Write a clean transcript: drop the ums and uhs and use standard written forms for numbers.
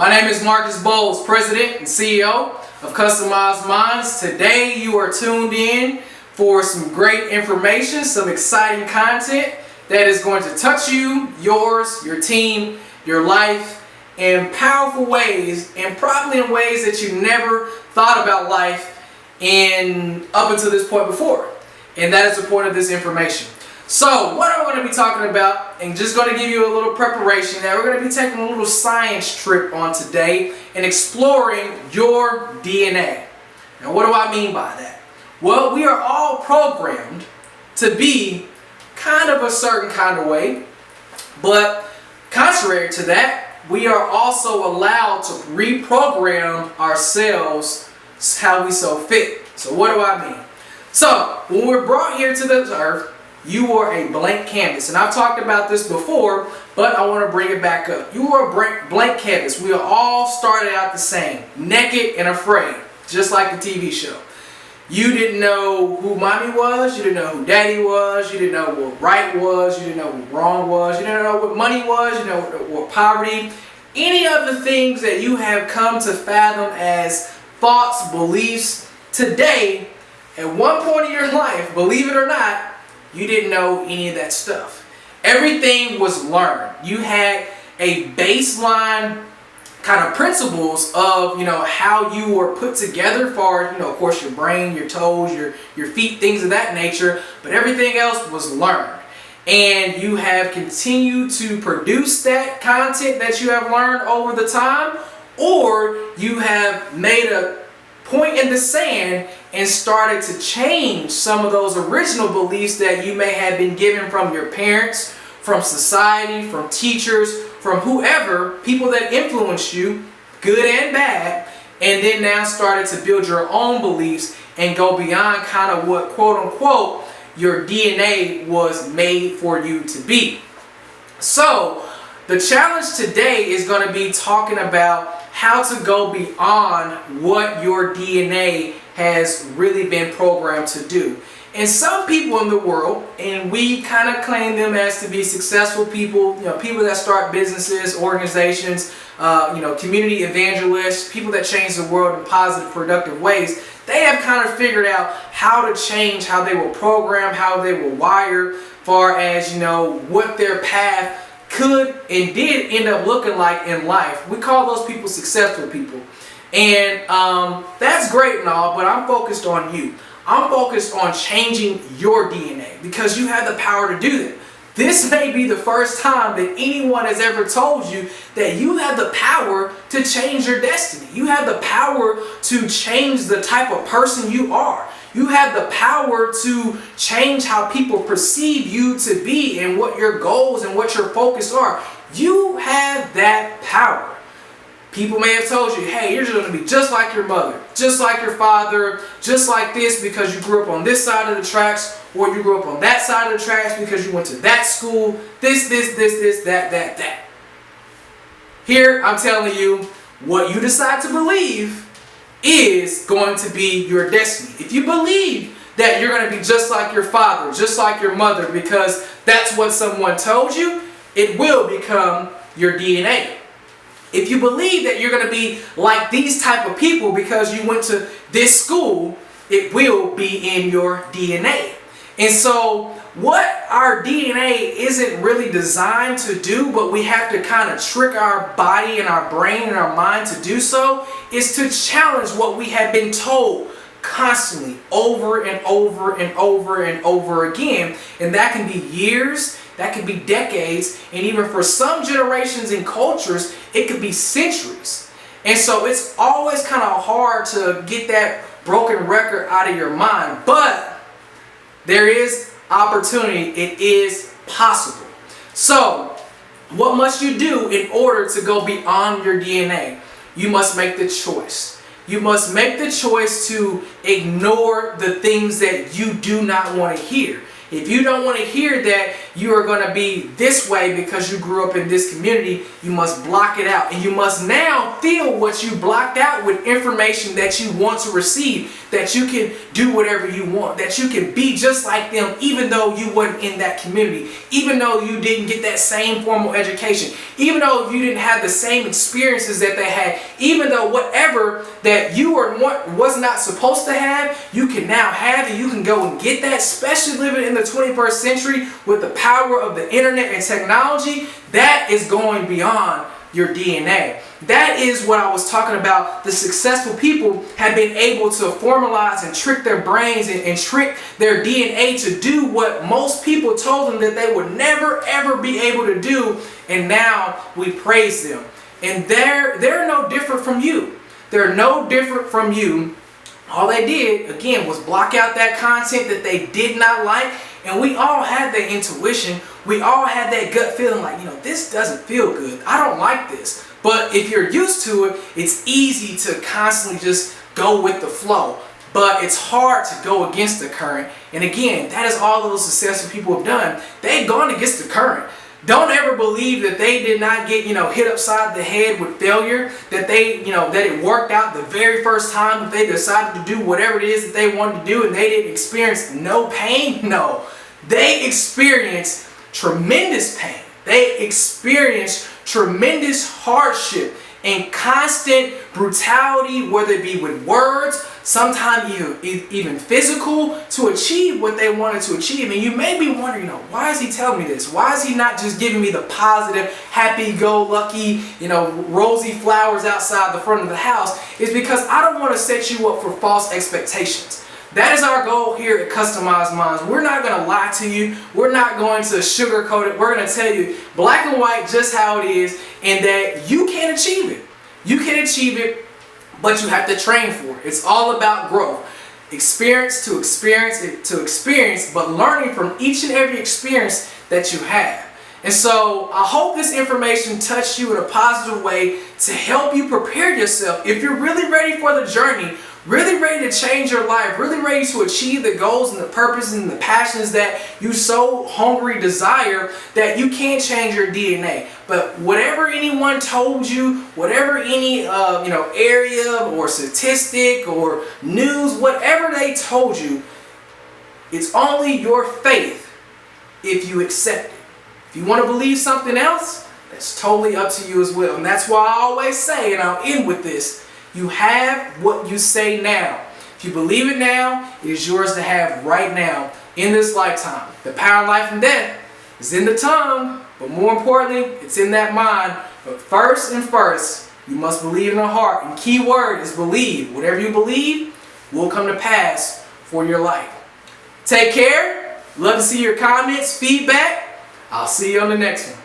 My name is Boles, President and CEO of Customized Minds. Today you are tuned in for some great information, some exciting content that is going to touch you, yours, your team, your life in powerful ways, and probably in ways that you never thought about life up until this point before. And that is the point of this information. So what I'm going to be talking about, and just going to give you a little preparation, that we're going to be taking a little science trip on today and exploring your DNA. Now what do I mean by that? Well, we are all programmed to be kind of a certain kind of way, but contrary to that, we are also allowed to reprogram ourselves how we so fit. So what do I mean? So when we're brought here to this earth, you are a blank canvas. And I've talked about this before, but I want to bring it back up. You are a blank canvas. We are all started out the same, naked and afraid, just like the TV show. You didn't know who mommy was, you didn't know who daddy was, you didn't know what right was, you didn't know what wrong was, you didn't know what money was, you didn't know what poverty, any of the things that you have come to fathom as thoughts, beliefs. Today, at one point in your life, believe it or not, you didn't know any of that stuff. Everything was learned. You had a baseline kind of principles of, how you were put together for, of course, your brain, your toes, your feet, things of that nature, but everything else was learned. And you have continued to produce that content that you have learned over the time, or you have made a point in the sand and started to change some of those original beliefs that you may have been given from your parents, from society, from teachers, from whoever, people that influenced you, good and bad, and then now started to build your own beliefs and go beyond kind of what, quote unquote, your DNA was made for you to be. So the challenge today is going to be talking about how to go beyond what your DNA has really been programmed to do. And some people in the world, and we kind of claim them as to be successful people, people that start businesses, organizations, community evangelists, people that change the world in positive, productive ways. They have kind of figured out how to change how they were programmed, how they were wired, far as, what their path could and did end up looking like in life. We call those people successful people. And that's great and all, but I'm focused on you. I'm focused on changing your DNA because you have the power to do that. This may be the first time that anyone has ever told you that you have the power to change your destiny. You have the power to change the type of person you are. You have the power to change how people perceive you to be and what your goals and what your focus are. You have that power. People may have told you, hey, you're going to be just like your mother, just like your father, just like this because you grew up on this side of the tracks, or you grew up on that side of the tracks because you went to that school, this, that. Here, I'm telling you, what you decide to believe is going to be your destiny. If you believe that you're going to be just like your father, just like your mother, because that's what someone told you, it will become your DNA. If you believe that you're going to be like these type of people because you went to this school, it will be in your DNA. And so what our DNA isn't really designed to do, but we have to kind of trick our body and our brain and our mind to do so, is to challenge what we have been told constantly over and over and over and over again. And that can be years, that could be decades, and even for some generations and cultures, it could be centuries. And so it's always kind of hard to get that broken record out of your mind. But there is opportunity. It is possible. So what must you do in order to go beyond your DNA? You must make the choice. You must make the choice to ignore the things that you do not want to hear. If you don't want to hear that you are going to be this way because you grew up in this community. You must block it out, and you must now fill what you blocked out with information that you want to receive, that you can do whatever you want, that you can be just like them even though you weren't in that community, even though you didn't get that same formal education, even though you didn't have the same experiences that they had, even though whatever that you was not supposed to have, you can now have, and you can go and get that, especially living in the 21st century with the power of the internet and technology. That is going beyond your DNA. That is what I was talking about. The successful people have been able to formalize and trick their brains and trick their DNA to do what most people told them that they would never ever be able to do, and now we praise them. And they're no different from you. They're no different from you. All they did, again, was block out that content that they did not like. And we all had that intuition. We all had that gut feeling like, this doesn't feel good. I don't like this. But if you're used to it, it's easy to constantly just go with the flow. But it's hard to go against the current. And again, that is all those successful people have done. They've gone against the current. Don't ever believe that they did not get, hit upside the head with failure, that that it worked out the very first time that they decided to do whatever it is that they wanted to do, and they didn't experience no pain. No, they experienced tremendous pain. They experienced tremendous hardship and constant brutality, whether it be with words, sometimes even physical, to achieve what they wanted to achieve. And you may be wondering, why is he telling me this? Why is he not just giving me the positive, happy-go-lucky, rosy flowers outside the front of the house? It's because I don't want to set you up for false expectations. That is our goal here at Customized Minds. We're not going to lie to you. We're not going to sugarcoat it. We're going to tell you black and white just how it is, and that you can achieve it. You can achieve it, but you have to train for it. It's all about growth. Experience to experience, but learning from each and every experience that you have. And so I hope this information touched you in a positive way to help you prepare yourself. If you're really ready for the journey, really ready to change your life, really ready to achieve the goals and the purposes and the passions that you so hungry desire, that you can't change your DNA. But whatever anyone told you, whatever any area or statistic or news, whatever they told you, it's only your faith if you accept it. If you want to believe something else, that's totally up to you as well. And that's why I always say, and I'll end with this, you have what you say now. If you believe it now, it is yours to have right now in this lifetime. The power of life and death is in the tongue, but more importantly, it's in that mind. But first, you must believe in the heart. And key word is believe. Whatever you believe will come to pass for your life. Take care. Love to see your comments, feedback. I'll see you on the next one.